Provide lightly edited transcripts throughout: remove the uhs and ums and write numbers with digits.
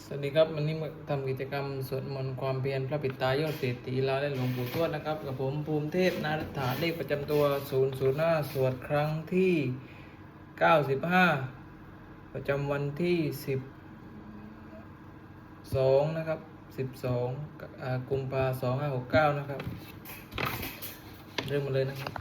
สวัสดีครับวันนี้มาทำกิจกรรมสวดมนต์ความเพียรพระปิตายอดเศรษฐีลาและหลวงปู่ทวดนะครับกับผมภูมิเทพนารัฐาเลขประจำตัว005สวดครั้งที่95ประจำวันที่12นะครับ12กุมภาพันธ์2569นะครับเริ่มมาเลยนะครับ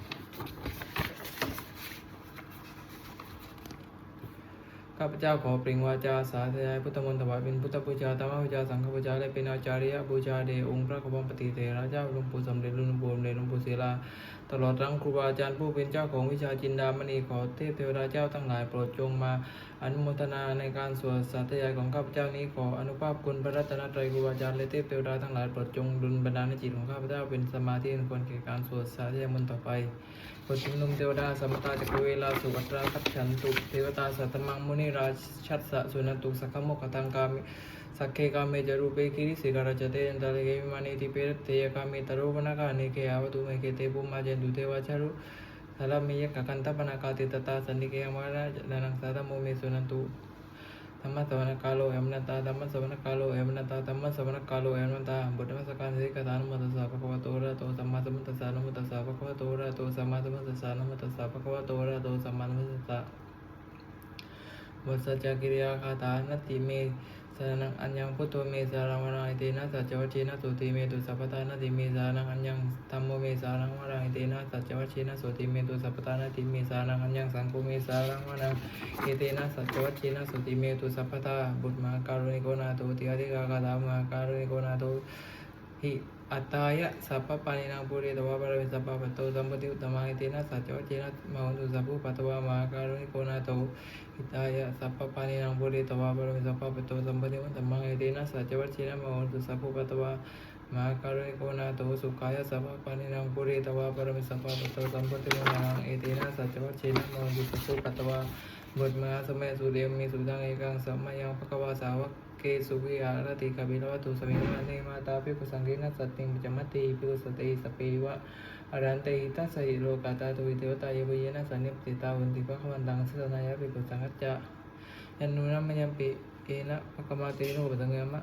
ข้าพเจ้าขอเปล่งวาจาสาธยายพุทธมนต์ถวายเป็นพุทธบูชาธรรมบูชาสังฆบูชาและเป็นอาจาริยบูชาแด่องค์พระกบปฏิเถระเจ้าหลวงปู่สมเด็จหลวงปู่สมเด็จหลวงปู่ศิลาตลอดทั้งครูบาอาจารย์ผู้เป็นเจ้าของวิชาจินดามณีขอเทพเทวดาเจ้าทั้งหลายโปรดจงมาอนุโมทนาในการสวดสาธยายของข้าพเจ้านี้ขออนุภาพคุณพระรัตนตรัยครูบาอาจารย์และเทพเทวดาทั้งหลายโปรดจงดลบันดาลในจิตของข้าพเจ้าเป็นสมาธิอันควรแก่การสวดสาธยายมนต์ต่อไปโปรดชุมนุมเทวดาสัมมตาจักรเวลาสุวัตราคัจฉันตุเทวตาสัตตมังมุนิราชัสสะสุนันตุสักขโมกขตังกามิสักเคกาเมจรูเปกิริสิการจเตยันตาเลเกมิมานิติเปรตเตยกามิตโรวนาคาเนเกอาวตุเมเกเตปุมาเจนตุเทวาชารุสารเมยกกันตปนากาติตตาสันนิเกยมารานังสาธโมเมสุนันตุธรรมสวรรคาโลเอมนันตาธรรมสวรรคาโลเอมนันตาธรรมสวรรคาโลเอมนันตาบุตรมัสการสิกตานุมัตสสะภะคะวะโตอะระหะโตสัมมาสัมพุทธัสสะนะโมตัสสะภะคะวะโตอะระหะโตสัมมาสัมพุทธัสสะนะโมตัสสะภะคะวะโตอะระหะโตสัมมาสัมพุทธัสสะวัสสะจกิริยาคาถานติเมสานังอัญญังพุทโธเมสารังวรังอิเตนะสัจวัชเชนะสุติเมตุสัพพทานติเมสานังอัญญังธัมโมเมสารังวรังอิเตนะสัจวัชเชนะสุติเมตุสัพพทานติเมสานังอัญญังสังโฆเมสารังวรังอิเตนะสัจวัชเชนะสุติเมตุสัพพทาบุตรมหาการุณิโกนาโตติอาธิกาคาถามหาการุณิโกนาโตหิอัตตายะสัพพปานินางปุเรตวะปะระเวสัพพะปัตโตสัมปติอุตตมังอิเตนะสัจวัชเชนะมหันตุสัพพุปัตตวะมหาการุณิโกนาโตหิตายะสัพพปานินางปุเรตวะปะระเวสัพพะปัตโตสัมปติอุตตมังอิเตนะสัจวัชเชนะมหันตุสัพพุปัตตวะมหาการุณิโกนาโตสุขายะสัพพปานินางปุเรตวะปะระเวสัพพะปัตโตสัมปติอุตตมังอิเตนะสัจวัชเชนะมหันตุสัพพุปัตตวะบุตรมหาสมัยสุเดมีสุดังเอกังสัมมายังภควาสาวกเกสุวิหารติกบิลวัตุสมิมาเนมาตาภิกขุสังฆินัสสติงจมัตติภิกขุสติสเปวะอรันติตัสสหิโลกาตาตุวิเทวตายเวเยนะสันนิปติตาวันติภควันตังสัสนายะภิกขุสังฆัจจะยันนุนัมมยัมปิเอนะภคมาเตโนปตังยามะ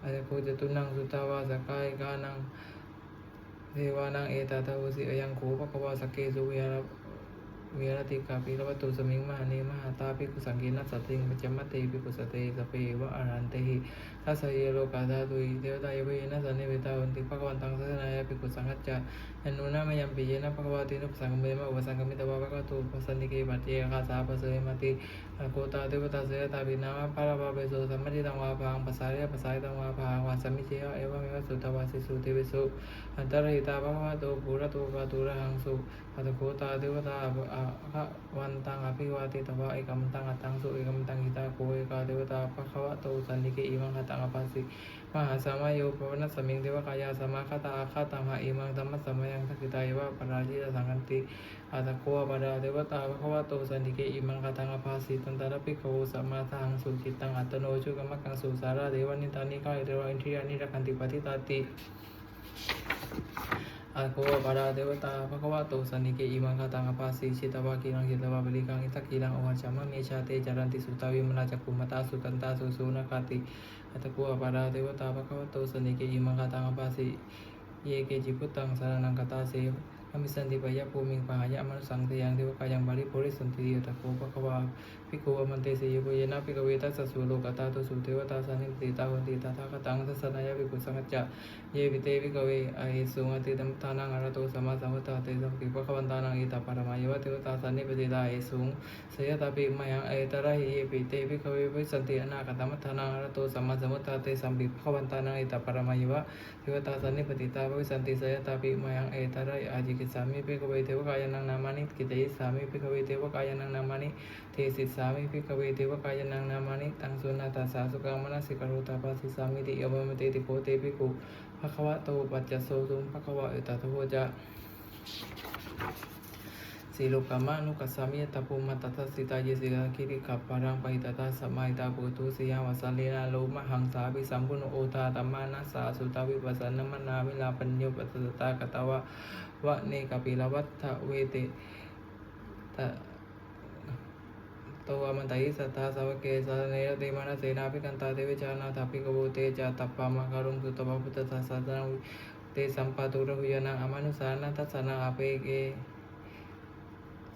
อาจโคจตุนังสุตาวาสกายกานังเทวานังเอตตาวุสิอยังโขภควาสเกสุวิหารวิรติกาปิรวัตุสมิงมหาเนมหาตาภิกขุสังฆินัสสติงปัจจมัตติภิกขุสติสเปวะอรันติทัสสะเยโลกาธาตุยเทวตายเวนะสันนิเวตาวันติภควันตังสัสนายะภิกขุสังฆัจจะยันนุนะมยัมปิเยนะภควาตินุปสังฆเมมะอุปสังฆมิตวะภควตุปัสสนิเกปัจเจกาสาปัสเสมติโกตาเทวตาเสยตาปินามะภาราภาเปโสสัมมติตังวาพังปัสสาริยปัสสายตังวาพังวาสัมมิเชยะเอวะเมวะสุตวาสิสุเทวิสุอันตรหิตาภควโตปุระโตปะตุระหังสุอัตโกตาเทวตาวันตังอภิวาติตวะเอกัมตังอัตตังสุเอกัมตังหิตาโกเอกาเทวตาภควโตสันนิเกอิมังคตังอภัสสิมหาสมัยโยภวนัสสมิงเทวกายาสมาคตาอาคาตังหะอิมังธัมมัสสมัยังทักขิตายะวะปราจิตสังคันติอัตโกปดาเทวตาภควโตสันนิเกอิมังคตังอภัสสิตันตระภิกขโวสัมมาทังสุจิตังอัตโนชุกมักขังสุสาราเทวนิตานิกายเทวอินทรียานิรักขันติปฏิตาติอาโคปาราเทวตาภควโตสันนิเกอิมังคตังอภัสสิชิตวะกิรังหิตวะบลิกังอิทักกิรังโอหัชมะเมชาเตจารันติสุตาวิมนาจักขุมตาสุตันตาสุสุนคติอัตโกปาราเทวตาภควโตสันนิเกอิมังคตังอภัสสิเยเกจิพุตตังสารนังคตาเสอมิสันติปยะภูมิงปหายะมนุสังเตยังเทวกายังบาลิโพริสันติยตโกภควาภิกขุอมันเตสิยโกเยนะภิกขเวทัสสะสุโลกตาตุสุเทวตาสันนิปติตาวันติตถาคตังทัสสะนายะภิกขุสังฆัจจะเยวิเตภิกขเวอหิสุงอติตัมทานังอรโตสัมมาสัมพุทธะเตสัมปิภควันตานังอิตาปรมายะวะเทวตาสันนิปติตาเอสุงสยตาปิมยังเอตระหิเยปิเตภิกขเววิสันติอนาคตัมทานังอรโตสัมมาสัมพุทธะเตสัมปิภควันตานังอิตาปรมายะวะเทวตาสันนิปติตาวิสันติสยตาปิมยังเอตระอาจิกิสามิภิกขเวเทวกายานังนามานิกิเตยิสามิภิกขเวเทวกายานังนามานิเทสิสามิภิกขเวเทวกายานังนามานิตังสุนาตาสาสุกังมนัสสิกโรตาปัสสิสามิติยมมเตติโพเตภิกขุภควโตปัจจโสสุภควะเอตตะโพจะสีโลกามานุกัสสามิยตาภูมิตัสสิตาเยสิกาคิริขับปารังไปตตาสมัยตาปุตุสิยาวสันเลนะโลมหังสาภิสัมพุโนโอตาตัมมานัสสาสุตาวิปัสสนมนาวิลาปัญโยปัสสตากตวะวะเนกปิลวัฏเวเตต ตัวมันไตสัทธาสาวเกสาเนรติมานาเสนาภิกันตาเทวิชานาถาภิกโวเตจาตัปปามาการุงสุตวะพุทธศาสนาเตสัมปะตุระหุยนังอมานุสานัทัสสนาอเปเก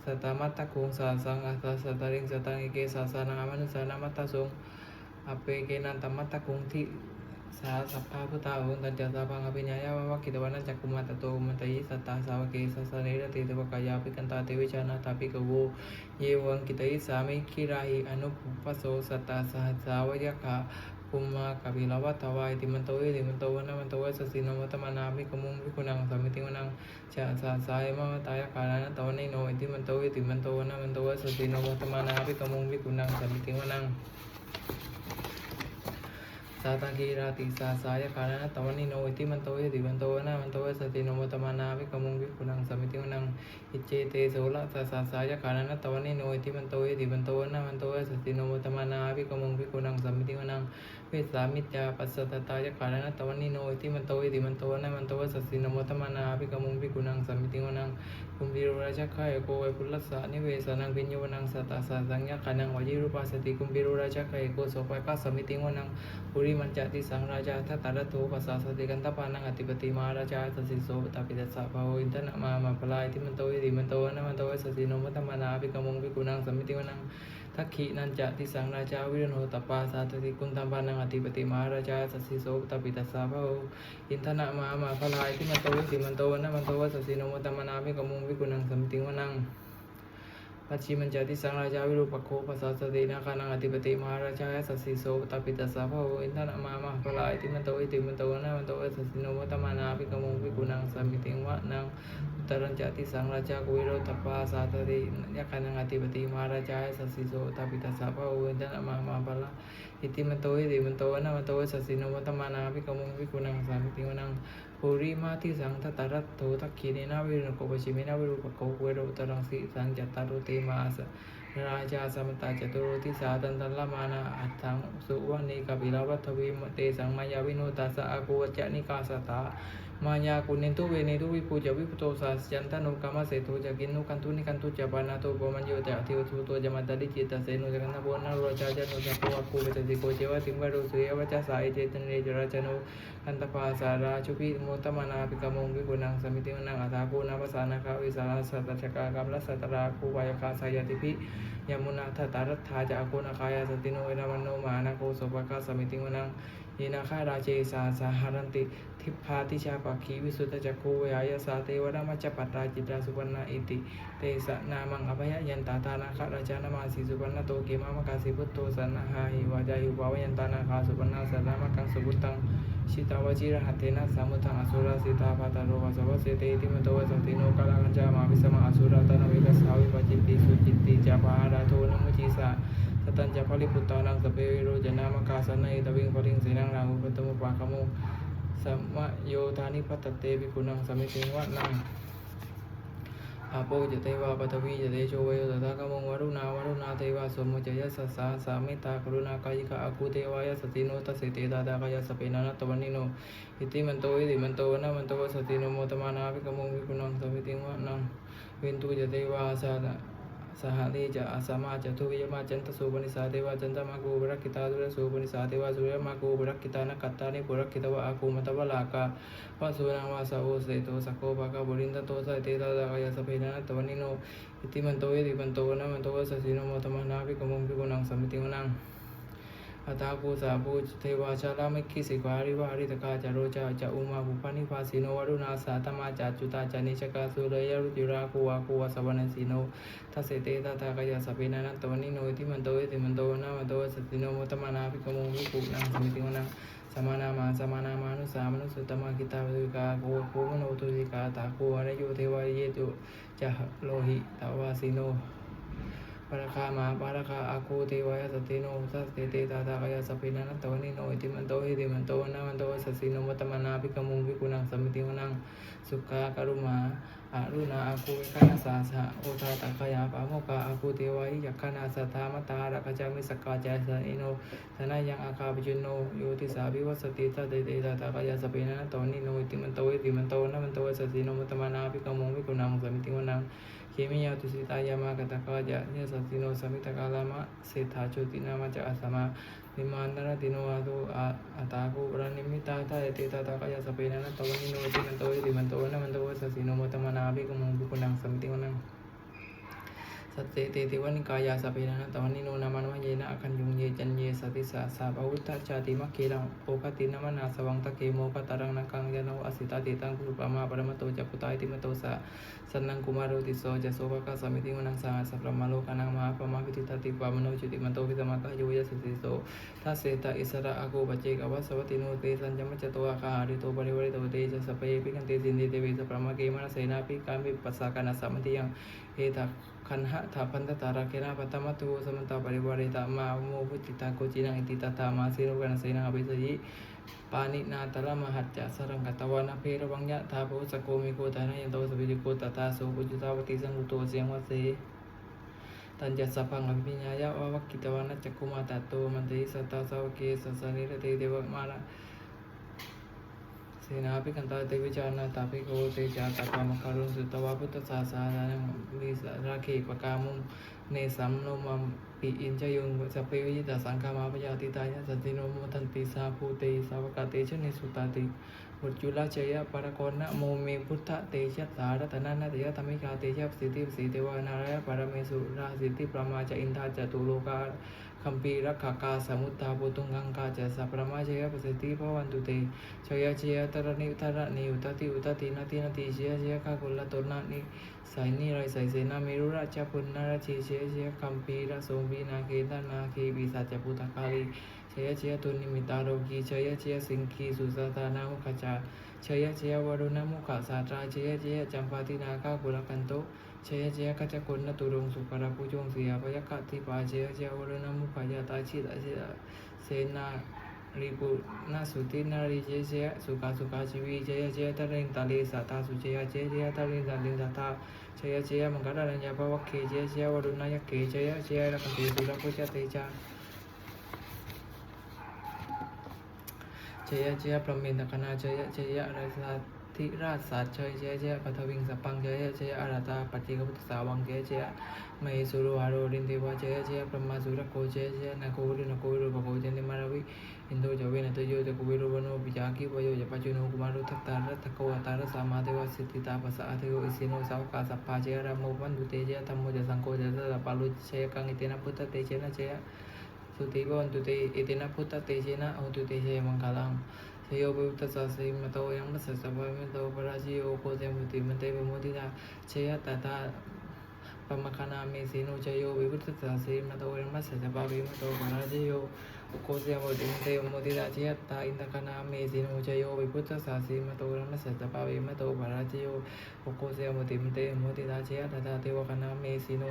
สัตตมัตตะคุงสาสังอัสสะสัตตริงสัตตังเอเกสาสานังอมานุสานามัตตะสงอเปเกนันตมัตตะคุงทิสาสัพพะพุทธาหุนตัญจสาพังอภิญญายาวะกิตวานันจักกุมัตตโตมันตยิสัตตาสาวเกสัสเนรติเตวกายาภิกันตาเทวิชานาถาภิกโวเยวังกิตยิสามิคิราหิอนุปุปปโสสัตตาสหัสสาวยะคะภูมากับิลาวัตวายติมันโตเอติมันโตวนะมันโตเวสสินวัตมานาภิกมุงภิกุนังสามิติวนังชาสาสายมะตายะกาลานะตวนิโนอิติมันโตเอติมันโตวนะมันโตเวสสินวัตมานาภิกมุงภิกุนังสามิติวนังสาตังกีราติสาสายะกาลานะตวนิโนอิติมันโตเอติมันโตวนะมันโตเวสสินวัตมานาภิกมุงภิกุนังสามิติวนังอิเจเตโสละสาสาสายะกาลานะตวนิโนอิติมันโตเอติมันโตวนะมันโตเวสสินวัตมานาภิกมุงภิกุนังสามิติวนังเวสามิจาปัสสตตายะกาลนะตวันนิโนอิติมันโตอิติมันโตนะมันโตวสัสสินโมตมานาภิกมุงภิกุนังสัมมิติวนังคุมพิโรราชคายโกไวพุลลัสสะนิเวสานังพิญโยนังสัตตาสาสังยะขานังวจิรูปัสสติคุมพิโรราชคายโกโสภะกัสสัมมิติวนังปุริมันจติสังราชาทัตตาระโตปัสสะสติกันตปานังอธิปติมหาราชาสัสสิโสตปิตัสสะภาโวอินทนะมาปลายอิติมันโตอิติมันโตนะมันโตวสัสสินโมตมานาภิกมุงภิกุนังสัมมิติวนังทักขินันจะติสังราชาวิรโนตปาสาตติกุณตัมปานังอธิปติมหาราชาสัสสิโสตปิตัสสะภะโวอินทนะมาพลายที่มันโตวิสิมันโตนะมันโตวสัสสิโนมตมนาภิกมุงภิกุนังสัมติวนังปัจฉิมันจะติสังราชาวิรูปโคปัสสะสตินาคานังอธิปติมหาราชาสัสสิโสตปิตัสสะภะโวอินทนะมาพลายที่มันโตวิสิมันโตนะมันโตวสัสสิโนมตมนาภิกมุงภิกุนังสัมติวนังตรัญจติสังราชากุวิโรตปาสาตติยะคานังอธิปติมหาราชาสัสสิโสตปิตัสสะภะโวอินทนะมาพลายอิติมันโตนะมันโตวสัสสิโนมตมนาภิกมุงภิกุนังสัมติวนังปุริมาทิสังทัตตรัตโตทักขีเนนาวิรุณโกปชิเมนาวิรูปโกเวโรตรังสิสังจัตตารุเตมาสราชาสมตาจตุโรติสาตันตัลละมานาอัตถังสุวรรณีกบิลาวัตวิมเตสังมายาวิโนตัสสะอากูวัจจนิกาสตามายากุเนตุเวเนตุวิปูจวิปุโตสัสยันตโนกามเสตุจกินนุกันตุนิกันตุจปานาโตปมัญโยตะอธิวตุโตจมัตตดิจิตตเสนุจกันนะโพนะโรจาจโนจักโกอากูเวตติโกเจวะติมวะโรสุเยวะจาสายเจตเนจราจโนอันตปาสาราชุพิโมตมนาภิกมุงภิกุนังสมิติวนังอัฏฐาโกนาภาษานาคาวิสาสัตตชกากรรมลัสสตราคูวายคาสายติภิยมุนาทัตตารัตถาจะอโกนาคายาสติโนเวรามโนมหานาโกโสภะคาสมิติวนังยินาคาราเจสาสาหารันติทิพาติชาปักขีวิสุตจักโกเวยายสาเทวรามัจจปัตตาจิตราสุวรรณอิติเตสะนามังอภยยันตาตานาคาราชานามาสีสุวรรณโตเกมามกาสิพุตโตสันหาหิวาจายุปาวยันตานาคาสุวรรณสันนามกังสุพุตังชิตาวจิรหัตเทนะสามุทังอสุราสิตาภาตาโรวาสวะเสเตติมโตวสันติโนกาลากัญจามาวิสมาอสุราตนาวิกัสสาวิปจิตติสุจิตติจาปาราโทนมุจิสาสตัญจะพลิพุตตานังสเปวิโรจนามกาสนัยตวิงปริงเสนังราหุปตมุปะคโมสัมมโยธานิพัตเตภิกขุนังสมิติวะนังอาโปจเทวาปฐวีจเตโชวโยตถาคโมวรุณเทวาสมุจยสัสสะสามิตากรุณากายิกาอาคูเทวายสติโนตัสสิเตตาตากายสเปนานัตตวันนิโนอิติมันโตนะมันโตสติโนโมตมานาภิกมุงภิกขุนังสมิติวะนังเวนตุจเทวาสาสหเนจะอาสามาจัตุวิยมาจันตสุปนิสาเทวาจันตมากูบรักขิตาสุรสุปนิสาเทวาสุรมากูบรักขิตานักขัตตานิปุรักขิตวะอากูมัตวะลากาวะสุนังวาสาโอเสโตสักโกภะกะบุรินตโตสัยเตตาตากายสเปนะตวันนิโนอิติมันโตนะมันโตสัสสิโนโมตมนาภิกมุงภิกขุนังสัมมิติวนังอัตถาภูสาภูเทวาชาลามิกิสิกวาริวาริตกาจาโรจาอุมาภูปานิภาสิโนวรุณาสาตมาจาจุตาจานิชกาสุเรยรุจิราคูวาสวรรณสีโนทัสเสเตตาตากายสเปนะนัตตวันนิโนอิติมันโตนะมันโตสัสสิโนโมตมนาภิกมุงภิกขุนังสัมมิติวนังสมานามานุสามนุสุตตมกิตาวิกาโกโกมโนตุสิกาตาโกอรโยเทวาเยตุจะโลหิตาวาสิโนปราคามาปราคาอาคูเทวายสติโนสัสเตเตตาตากายสปินันตวนิโนอิติมันโตนะมันโตสัสสิโนมัตตมนาภิกมุงภิกขุนังสัมมิติวนังสุขากรุมาอารุณาอาคูวิคานาสาสะโอทาตากายาปะโมกาอาคูเทวายยักขณาสัทธามตารักจามิสกาจายสนิโนธนายังอาคาปิจุโนโยติสาภิวัสติตาเตเตตาตากายสปินันตวนิโนอิติมันโตนะมันโตสัสสิโนมัตตมนาภิกมุงภิกขุนังสัมมิติวนังเข มิยาตุสิตายามากตะกายะเนสัสติโนสมิตกาลามะเศรษฐาโชตินามาจะอาสมาวิมานนรติโนอาตุอาตากุปรานิมิตาตาเตตาตากายะสเปนะนะตวนิโนติมันโตติมันโตนะมันโตสัสสิโนมตมนาภิกมุงบุคุนังสมิติวนังสัตเตเตติวันิกายาสเปนะนะตวนิโนนามันวะเยนะอคันยุงเยจันเยสติสาสาภวุตตชาติมัคเคลังโอกตินะมนาสวังตะเกโมปตารังนังกังยะโนอสิตาติตังปุปปะมาปรมโตจักขุตายติมโตสะสันนังกุมารโรติโสจะโสภะกะสมิติวนังสาสัพพมะโลกานังมหาปมาวิติตติปามโนจุติมันโตวิสมากะโยยะสิติโสทัสเสตะอิสระอาโกปเจกอวัสสวติโนเตสัญจมัจจโตอาคาหาริโตปริวริโตเตจะสเปปิกันเตสินเตเวสพระมะเกมนะเสนาปิกามิปัสสะกานะสัมมติยังเอตคันหะถาพันตตาราเกนะปัตตมัตตุสมันตาปริวาริตามาโมพุติตาโกจินังอิติตตามาสิโรกานะเสนาอภิสยิปานินาตระมหัจจะสรังกตวานาเพรวังยะทาโพสโกมิโกตานะยันโตสวิจิโกตตาโสปุจิตาวติสังกุโตเสียงวเสตัญญสัพพังอภิญญายะวะวัคคิตวานะจักขุมาตโตมันติสัตตาสาวเกสัสสนิรเตเดวมานะเสนาภิกันตาเตวิจารณาตาภิโกเตจาตาปามคารุสุตวาพุทธศาสนานังวิสราเคปกามุงเนสัมโนมัมปิอินจยุงสัพเพวิจิตาสังฆามาปยาติตายะสัตติโนโมทันติสาภูเตสาวกาเตชะเนสุตาติบุจุลาเชยะปรากรณะโมเมพุทธเตชะสารตนานาเตยะธรรมิกาเตชะสิทธิสีเทวานารายะปรเมสุราสิทธิปรมาจะอินทาจตุโลกาคัมปีรักขากาสมุตตาปุตุงังกาจะสัพพะมาเชยะปสิทธิภวันตุเตเชยะเชยะตระนิอุตระนิอุตติอุตตินาตินาติเชยะเชยะข้ากุลละตนานิสายนิไรสายเสนาเมรุราชปุณณราชีเชยะเชยะคัมปีระโสมีนาเกตนาเคปิสัจจปุตตะกาลีเชยะเชยะตุนิมิตาโรกีเชยะเชยะสิงคีสุสัตานามุขจาเชยะเชยะวรุณมุขสาตราเชยะเชยะจัมปาตินาคากุลกันโตเชยะเชยะกัจจกุณตุรงสุขราภูจงเสียพยคติปาเชยะเชยะวรุณมุขยาตาชิตาเชยะเสนาริปุนาสุตินาริเชยะเชยะสุขาสุขาชีวิเชยะเชยะตริงตาเลสัตตาสุเชยะเชยะเชยะตริงตาลิงสัตตาเชยะเชยะมังคลารัญญาภวะเคเชยะเชยะวรุณายะเกเชยะเชยะรักติสุรพุชเตจาเชยะเชยะพรหมินทคณาเชยะเชยะราชาธิราชสัจเชยเชยเชยะปัทวิงสัพพังเชยะเชยะอาราตาปัจจิกพุทธสาวังเชยเชยะมเหสุโรหาโรรินเทวะเชยะเชยะพรหมาสุรโกเชยเชยะนาโกวิรุนาโกวิรุปโกเจนิมาราวิอินโดจเวนะตโยจะกุวิรุวโนปิจาคิวโยจะปัจจุโนกุมารุทัตตารัตโกอัตตาระสามาเทวสิทธิตาปัสสะเทโยอิสิโนสาวกาสัพพาเชยะรามโมวันตุเตเชยะธัมโมจะสังโฆจะสัพพาลุเชยะกังอิเตนะพุทธเตเชนะเชยะสุติวันตุเตอิเตนะพุทธเตเชนะโหตุเตเชยมังคลังเชโยวิพุทธสาสีมโตยังมัสสะสัพพะมิโตปราชิโยโคเจมุติมันเตปโมทิตาเชยะตตาปมคณาเมสิโนเชโยวิพุทธสาสีมโตยังมัสสะสัพพะมิโตปราชิโยโคเจมุติมันเตปโมทิตาเชยะตาอินทคณาเมสิโนเชโยวิพุทธสาสีมโตยังมัสสะสัพพะมิโตปราชิโยโคเจมุติมันเตปโมทิตาเชยะตตาเทวคณาเมสิโน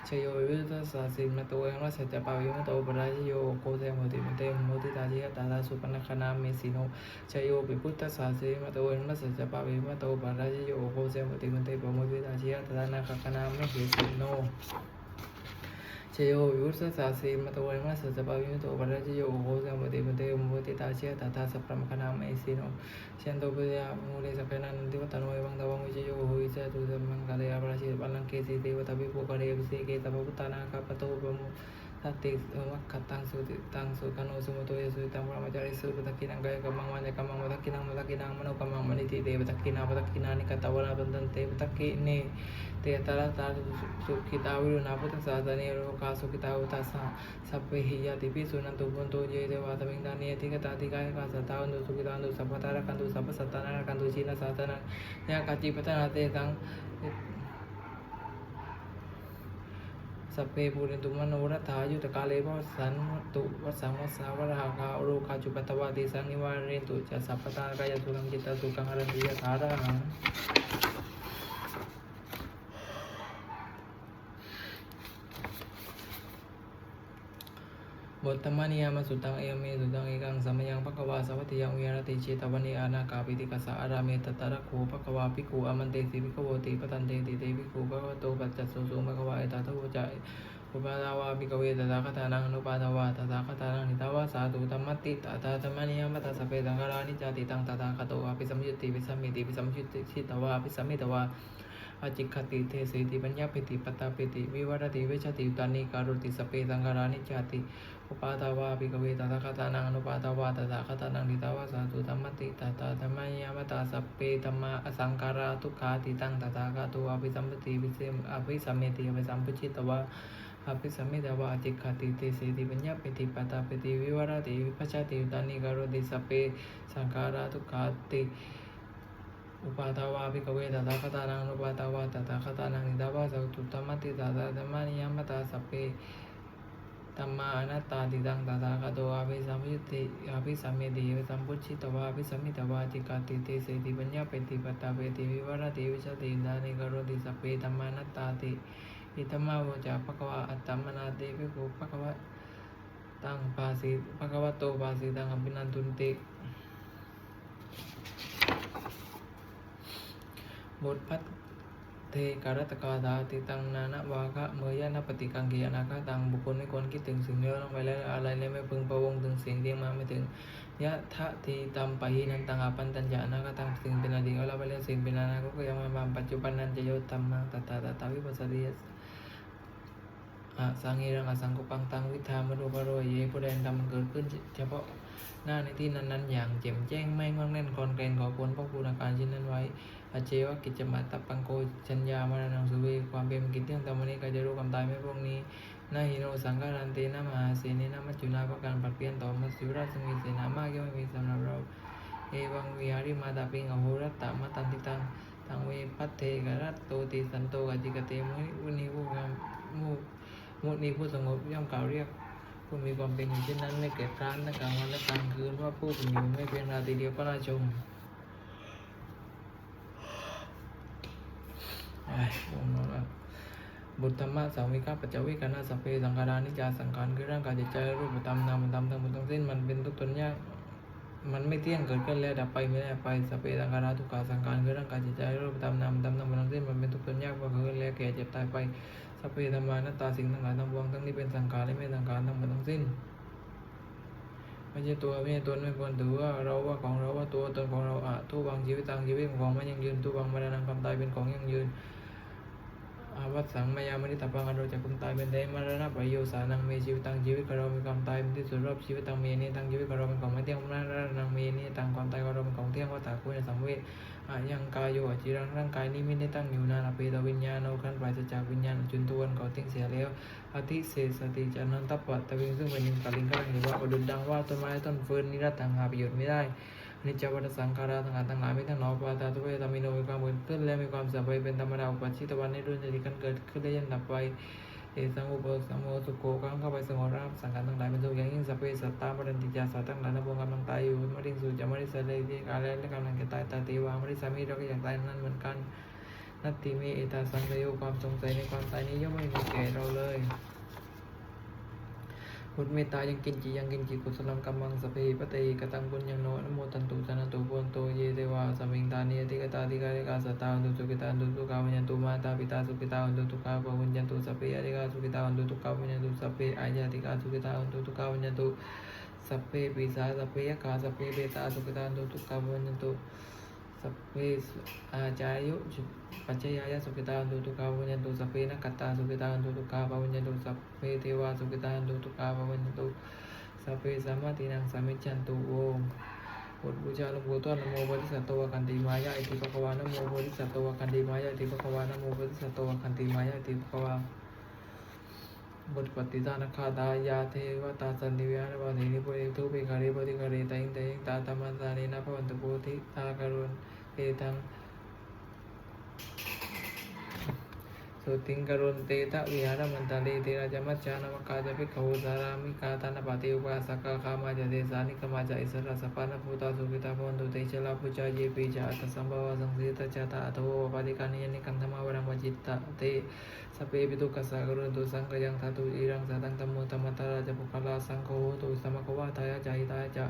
เชโยวิพุทธสาสีมโตยังมัสสะสัพพะมิโตปราชิโยโคเจมุติมันเตปโมทิตาเชยะตตาสุปนคณาเมสิโนเชโยวิพุทธสาสีมโตยังมัสสะสัพพะมิโตปราชิโยโคเจมุติมันเตปโมทิตาเชยะตตานาคคณาเมสิโนเชโยวิวุสสาสีมโตยังมัสสะสัพพะมิโตปราชิโยโคเจมุติมันเตปโมทิตาเชยะตตาสัพพะคณาเมสิโนเชนโตปุยาโมเลสกนันติวัตโนเอวังตวังวิเชโยโหวิเชตุสัมมังกาเลอาปราชิตปัลลังเกสีเทวตาภิปุกะเรวิเสเกตปพุตตานาคาปโตปโมทัตติวัคคตังสุติตังสุกโนสุโมโตยสุตังปรมาจาริสุปทักขินังกายกัมมังวันกัมมังวัตกินังวัตกินังมโนกัมมังมณิติเตปทักขินาปทักขินานิกตวนาปันตันเตปทักขิเนเตตระตาสุขิตาวิรุณาพุทธสาสเนโรกาสุขิตาอุตัสสะสัพเพหิยติปิสุนันตุปุนโตเยเทวาตมิงตานิยติกตาติกายกาสัตตาวันตุสุขิตานุสัพพตาระกันตุสัพพสัตตานากันตุชีนาสาตนะยากาจิปตนาเตตังสัพเพปุเรนตุมโนรัตถายุตกาเลภวสันตุวัสสังวัสสาวราคาโรคาจุปตวาติสังนิวาเรนตุจะสัพพตากายสุขังจิตตสุขังอรันติยถาระหังบทธรรมนิยามสุตังเอเมสุตังเอกังสัมยังภควาสวัตยังวิหารติเชตวันเนอานาคาปิติกัสสะอาราเมตตระโขภควาภิกขุอมันเตติภิกขโวติปตันเตติเตภิกขุภควโตปัจจัสสุภควาเอตตะโวจะอุปาทาวาภิกขเวตถาคตานังอนุปาทาวาตถาคตานังนิทาวาสาธุธรรมติตถาธรรมนิยามตัสสะเปตังคารานิจาติตังตถาคโตอภิสัมยุตติภิสัมมิติภิสัมยุตติชิตวาภิสัมมิตวา อาจิคติเทเสติปัญญาปิติปตาปิติวิวัตติเวชติอุตานิการุติสเปสังขารานิจจติอุปาทาวาภิกเวตถาคตานังอนุปาทาวาตถาคตานังทิตาวาสาตุธัมมติตถาธัมมายามตาสเปธัมมาอสังขาราทุกขาติตังตถาคตวาภิสัมปติวิเศษอภิสัมเมติอภิสัมปชิตวาอภิสัมมิตวาจิคติเทเสติปัญญาปิติปตาปิติวิวัตติวิปัชติอุตานิการุติสเปสังขาราทุกขาติอุปาทาวาภิกเวตถาคตานังอนุปาทาวาตถาคตานังนิตาวาสตุตัมมติตถาธัมมานิยามตาสเปธัมมาอนัตตาติตังตถาคตวาภิสัมมิติอภิสัมเมติอภิสัมพุชชิตวาอภิสัมมิตวาจิกติเตเสติปัญญาปิติปตาปิติวิวัตติวิชติดานิกโรติสเปธัมมานัตตาติอิธัมมาโวจาภควาอัตตมนาติภิกขุภควตังภาสิภควโตภาสิตังอภินันทุนติบทพัทเทการัตกาธาติตังนานาวาคะเมยะนปฏิกังเกียนาคาตังบุคคลไม่ควรคิดถึงสิ่งเลวลงไปแล้วอะไรและไม่พึงประวงถึงสิ่งที่มาไม่ถึงยะทะทีตัมปะหินันตังอาปันตัญญานาคาตังสิ่งเป็นอดีตก็แล้วไปแล้วสิ่งเป็นอนาคตก็ยังมาบังปัจจุบันนั้นจะโยธรรมังตถาตถาวิปัสสติสังเฮรังอสังกุปังตังวิธามรุปโรยเยผู้ใดทำมันเกิดขึ้นเฉพาะหน้าในที่นั้นๆอย่างแจ่มแจ้งไม่งอนแน่นคอนแกนขอควรพระคุณอาการเช่นนั้นไว้อาเจวะกิจจมาตัปปังโกชัญญามรณังสุเวความเป็นกิจเรื่องธรรมนี้ก็จะรู้ความตายไม่พวกนี้นาหิโนสังฆารันเตนะมหาเสนีนะมัจจุนาประการปัดเปลี่ยนต่อมัจจุราชมีเสนามากย่อมมีสำหรับเราเอวังวิหาริมาตาปิงอโหรัตตมัตตันติตังตังเวพัทเทกรัตโตติสันโตกัจจิกเตมุนีมุนีผู้สงบย่อมกล่าวเรียกผู้มีความเป็นอยู่เช่นนั้นไม่เกิดคร้านทั้งกลางวันและกลางคืนว่าผู้เป็นอยู่ไม่เพียงราตรีเดียวก็ราชมบุตรธรรมะสาวิกาปัจจวิกานาสเปสังขารานิจจาสังขารคือร่างกายจิตใจรูปธรรมนามธรรมทั้งหมดทั้งสิ้นมันเป็นทุกข์ทนยากมันไม่เที่ยงเกิดขึ้นแล้วดับไปไม่ได้ไปสเปสังขาราทุกขาสังขารคือร่างกายจิตใจรูปธรรมนามธรรมทั้งหมดทั้งสิ้นมันเป็นทุกข์ทนยากเพราะเกิดแล้วแก่เจ็บตายไปสเปธรรมานัตตาสิ่งทั้งหลายทั้งปวงทั้งนี้เป็นสังขารและไม่สังขารทั้งหมดทั้งสิ้นไม่ใช่ตัวไม่ใช่ตนไม่ควรถือว่าเราว่าของเราว่าตัวตนของเราทุวังชีวิตตังชีวิตของมันยังยืนทุวังมรณะความตายเป็นของยังยืนอาวัตสังมายามนิตาปังเราจะคุณตายเป็นเดมรณะประโยชน์นังมีชีวิตตังชีวิตของเรามีความตายเป็นที่สุดรอบชีวิตตังมีนี้ตังชีวิตของเราเป็นของไม่เที่ยงมรณะนังมีนี้ตังความตายของเราเป็นของเที่ยงว่าตาคุณในสังเวชยังกายโยจิรังร่างกายนี้ไม่ได้ตั้งอยู่นานอภิตวิญญาณเอาขันปราศจากวิญญาณจุนตัวนก่อทิ้งเสียแล้วอธิเศษสติจันนันตปัตตวิงซึ่งเป็นยิงกาลิงกาลังหรือว่าอดุลดังว่าต้นไม้ต้นเฟิร์นนิรัตตังหาประโยชน์ไม่ได้นิจจวัฏสังขาราทั้งหลายไม่ทั้งหนอปาตาทุเวตามิโนมีความเกิดขึ้นและมีความสบายเป็นธรรมดาอุปัชชิตวันในรุ่นจะที่กันเกิดขึ้นและยันดับไปเอสังอุปสัมโมสุโขกังเข้าไปสงบระงับสังขารทั้งหลายเป็นทุกอย่างยิ่งสัพเพสัตตาปรันติจาสัตว์ทั้งหลายนับวงกำลังตายอยู่มริงสู่จะมริสเลที่กาลและกำลังจะตายตาตีวามริสามีเราก็อยากตายนั้นเหมือนกันนัตติเมเอตาสังเตโยความสงสัยในความตายนี้ย่อมไม่มีแก่เราเลยบุตรเมตตายังกินจิกุศลังกัมมังสเปปเตกตังบุญยังโนนโมตันตุสนันตุปุนโตเยเทวาสมิงตานีติกตาติกาเรกาสตาอันตุสุกิตาอันตุทุกาวิญญาตุมาตาปิตาสุกิตาอันตุทุกาปวิญญาตุสเปอริกาสุกิตาอันตุทุกาวิญญาตุสเปอายาติกาสุกิตาอันตุทุกาวิญญาตุสเปปิสาสเปยกาสเปเบตาสุกิตาอันตุทุกาวิญญาตุสเปอาจายุปัจจยายสุกิตาอันตุทุกาวิญญาตุสเปนักขตาสุกิตาอันตุทุกาปวิญญาตุสเปเทวาสุกิตาอันตุทุกาปวิญญาตุสัพเพสัมมาตินังสามิจฉันตุโอบทบูชาหลวงปู่ต้นนโมโพธิสัตว์วคันติมายะอิติภควานโมโพธิสัตว์วคันติมายะอิติภควานโมโพธิสัตว์วคันติมายะอิติภควาบทปฏิทานคาตายาเทวตาสันติวิหารวาเทนิปุริทุปิการิปฏิการิตังตาธรรมสานินาภวันตุโพธิตาการุณเอตังสุติงกรุณเตตะวิหารมันตาเลเทราจมัจจานวกาจะภิกขุสารามิกาตานาปฏิอุปาสกขามาจะเดสานิกมาจะอิสระสปานภูตาสุขิตาพวันตุเตชลาปุจาเยปิจาอัตสัมภวะสังสิตจาตาอัตโวปฏิการนิยนิคันธรรมวรังวจิตตะเตสเปปิตุกัสสะกรุณตุสังกยังธาตุอิรังสัตังตัมโมตัมมัตตาราจปุคลาสังโฆตุสัมมะควะทายะจาหิตายะจะ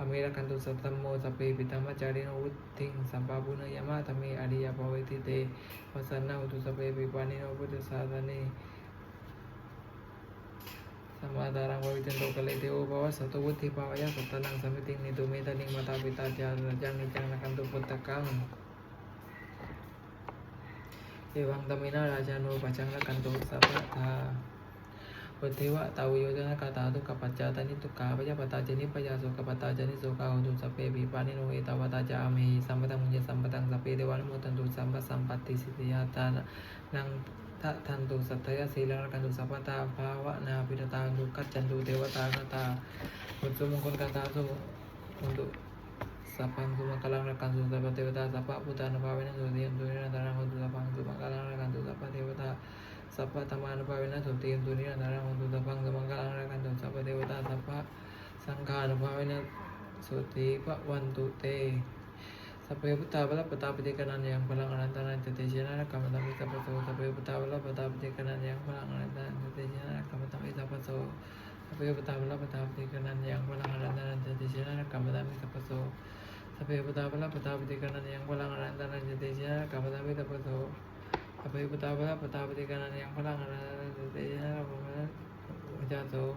อเมรกันตุสัตตมโมสเปปิตัมมจาริโนวุติงสัมปาปุเนยมะธรรมิอริยภเวทิเตวัสนาอุตุสเปปิปานิโนพุทธสาสเนสมาดารังววิจันโตกะเลเทโอภวะสัตวุฒิภาวะยะสัตตนังสมิติงนิตุเมตานิงมาตาปิตาจาระจังนิจังนักันตุพุตตะกังเอ วังตมินาราชานุปัจจังละกันตุสัพพะทาปุถเทวะตาวิโยจนะกาตาทุกขปัจจาตานิทุกขาปยาปตาจนิปยาโสกปัตตาจนิโสกาหุตุสัพเพปิปานิโนเอตาวตาจาเมหิสัมปตังมุญญสัมปตังสัพเพเทวานุโมทันตุสัมปสัมปติสิทธิยาตานังทันตุสัตยสีลังกันตุสัพพตาภาวะนาปิตตาตุกัจจันตุเทวตาคตาปุตตุมงคลกาตาสุuntuk sapang sumakalang rakan tu sapat devata sapat putan pavena sotiyam tunira tarang untuk sapang sumakalang rakan tu sapat devata sapat taman pavena sotiyam tunira tarang untuk sapang sumakalang rakan tu sapat devata sapat sangkhan pavena soti pak wantu te sapai puta bala pata petikanan yang palang arantaran tetejana kamatami sapat so sapai puta bala pata petikanan yang palang arantaran tetejana kamatami sapat so sapai puta bala pata petikanan yang palang arantaran tetejana kamatami sapat so sapai puta bala pata petikanan yang palang arantaran tetejana kamatami sapat so sapai puta bala pata petikanan yang palang arantaran tetejana kamatami sapat so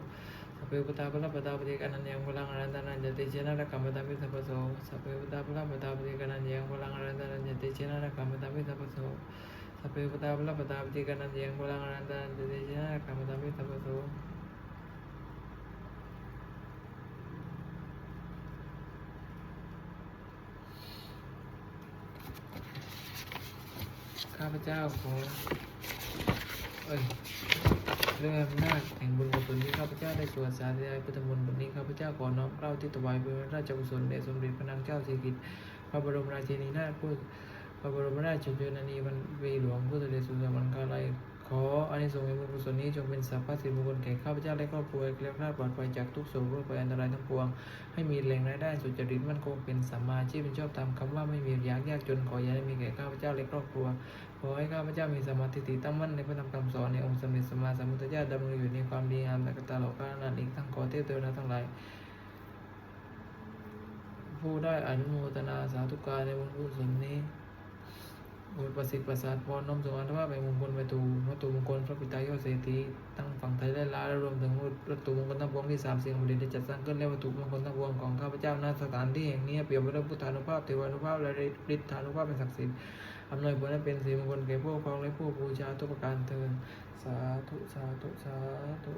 sapai puta bala pata petikanan yang palang arantaran tetejana kamatami sapat so sapai puta bala pata petikanan yang palang arantaran tetejana kamatami sapat so sapai puta bala pata petikanan yang palang arantaran tetejana kamatami sapat soข้าพเจ้าขอเรื่องอำนาจแห่งบุญกุศลที่ข้าพเจ้าได้สวดสาธยายพุทธมนต์บทนี้ข้าพเจ้าขอน้อมเกล้าที่ถวายเป็นราชกุศลแด่สมเด็จพระนางเจ้าสิริกิติ์พระบรมราชินีนาถพระบรมราชชนนีวันวีหลวงพุทธเดชสุสมันกาลัยขออานิสงส์แห่งบุญกุศลนี้จงเป็นสัพพะสิริมงคลแก่ข้าพเจ้าและครอบครัวแคล้วคลาดปลอดภัยจากทุกโศกโรคภัยอันตรายทั้งปวงให้มีแหล่งรายได้สุจริตมั่นคงเป็นสัมมาอาชีพเป็นชอบตามคำว่าไม่มียากจนขออย่าได้มีแก่ข้าพเจ้าและครอบครัวขอให้ข้าพเจ้ามีสมาธิตั้งมั่นในพระธรรมคำสอนในองค์สมเด็จสัมมาสัมพุทธเจ้าดำรงอยู่ในความดีงามและตลอดกาลนานอีกทั้งขอเทพเทวดาทั้งหลายผู้ได้อนุโมทนาสาธุการในบุญกุศลนี้บุญประสิทธิ์ประสาทพรน้อมส่งอันว่าไปมงคลไปตูวัตถุมงคลพระปิตายอดเศรษฐีตั้งฝั่งไทยและลาวและรวมถึงวัตถุมงคลทั้งปวงที่3 สิ่งบริได้จัดสร้างขึ้นและวัตถุมงคลทั้งปวงของข้าพเจ้าณสถานที่แห่งนี้เปรียบด้วยพุทธานุภาพเทวานุภาพและฤทธานุภาพเป็นศักดิ์สิทธิ์อำนวยผลให้เป็นสิริมงคลแก่ผู้ครองและผู้บูชาทุกประการเถิดสาธุสาธุสาธุ